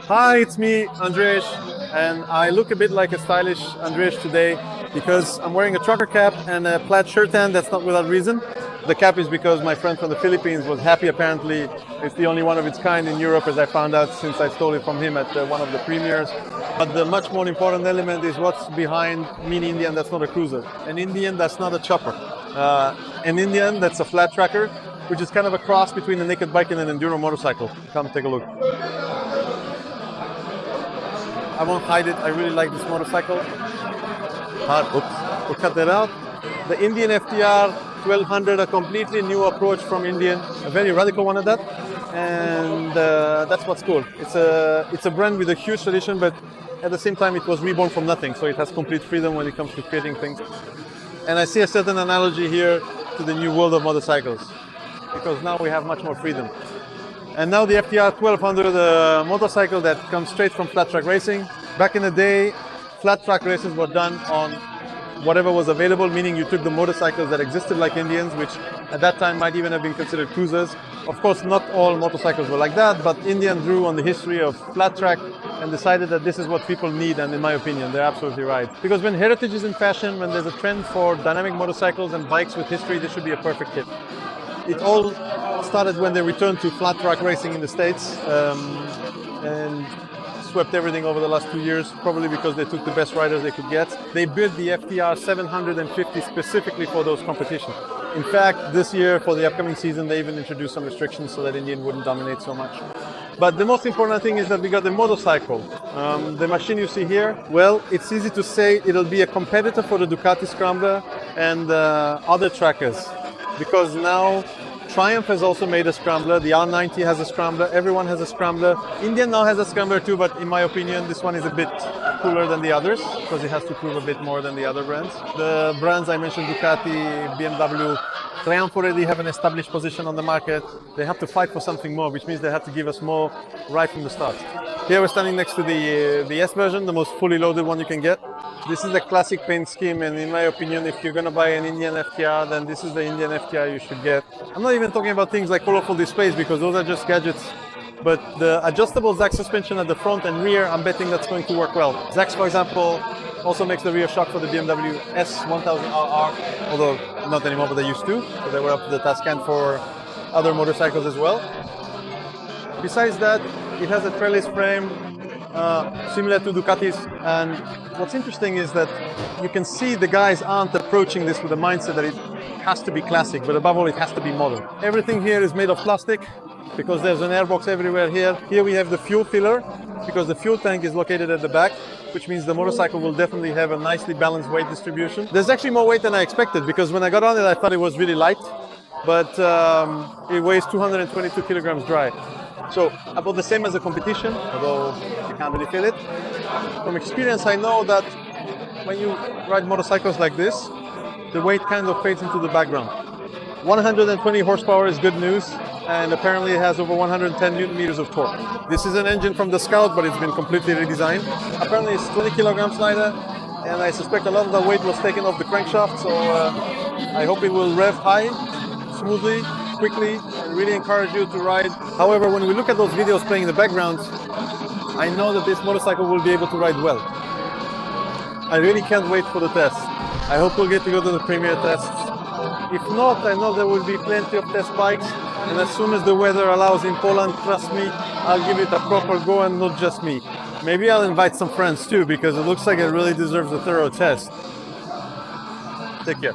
Hi, it's me, Andrej, and I look a bit like a stylish Andrej today because I'm wearing a trucker cap and a plaid shirt, and that's not without reason. The cap is because my friend from the Philippines was happy. Apparently, it's the only one of its kind in Europe, as I found out since I stole it from him at one of the premieres. But the much more important element is what's behind Mean Indian. That's not a cruiser. An Indian, that's not a chopper. An Indian, that's a flat tracker, which is kind of a cross between a naked bike and an enduro motorcycle. Come take a look. I won't hide it, I really like this motorcycle. Oops, we'll cut that out. The Indian FTR 1200, a completely new approach from Indian, a very radical one at that. And that's what's cool. It's a brand with a huge tradition, but at the same time it was reborn from nothing, so it has complete freedom when it comes to creating things. And I see a certain analogy here to the new world of motorcycles, because now we have much more freedom. And now the FTR 1200, a motorcycle that comes straight from flat track racing. Back in the day, flat track races were done on whatever was available, meaning you took the motorcycles that existed like Indians, which at that time might even have been considered cruisers. Of course, not all motorcycles were like that, but Indian drew on the history of flat track and decided that this is what people need, and in my opinion, they're absolutely right. Because when heritage is in fashion, when there's a trend for dynamic motorcycles and bikes with history, this should be a perfect kit. It all started when they returned to flat track racing in the States and swept everything over the last 2 years, probably because they took the best riders they could get. They built the FTR 750 specifically for those competitions. In fact, this year, for the upcoming season, they even introduced some restrictions so that Indian wouldn't dominate so much. But the most important thing is that we got the motorcycle. The machine you see here, well, it's easy to say it'll be a competitor for the Ducati Scrambler and other trackers. Because now Triumph has also made a Scrambler, the R90 has a Scrambler, everyone has a Scrambler. Indian now has a Scrambler too, but in my opinion, this one is a bit cooler than the others because it has to prove a bit more than the other brands. The brands I mentioned, Ducati, BMW, Triumph already have an established position on the market. They have to fight for something more, which means they have to give us more right from the start. Here we're standing next to the S version, the most fully loaded one you can get. This is a classic paint scheme, and in my opinion, if you're gonna buy an Indian FTR, then this is the Indian FTR you should get. I'm not even talking about things like colorful displays because those are just gadgets. But the adjustable Zax suspension at the front and rear, I'm betting that's going to work well. Zax, for example, also makes the rear shock for the BMW S1000RR, although not anymore, but they used to. So they were up to the task and for other motorcycles as well. Besides that, it has a trellis frame similar to Ducati's, and what's interesting is that you can see the guys aren't approaching this with a mindset that it has to be classic, but above all it has to be modern. Everything here is made of plastic because there's an airbox everywhere here. Here we have the fuel filler because the fuel tank is located at the back, which means the motorcycle will definitely have a nicely balanced weight distribution. There's actually more weight than I expected because when I got on it I thought it was really light, but it weighs 222 kilograms dry. So about the same as the competition, although you can't really feel it. From experience, I know that when you ride motorcycles like this, the weight kind of fades into the background. 120 horsepower is good news, and apparently it has over 110 Newton meters of torque. This is an engine from the Scout, but it's been completely redesigned. Apparently it's 20 kilograms lighter, and I suspect a lot of the weight was taken off the crankshaft, so I hope it will rev high, smoothly, quickly. I really encourage you to ride. However, when we look at those videos playing in the background, I know that this motorcycle will be able to ride well. I really can't wait for the test. I hope we'll get to go to the premiere tests. If not, I know there will be plenty of test bikes, and as soon as the weather allows in Poland, trust me, I'll give it a proper go, and not just me. Maybe I'll invite some friends too, because it looks like it really deserves a thorough test. Take care.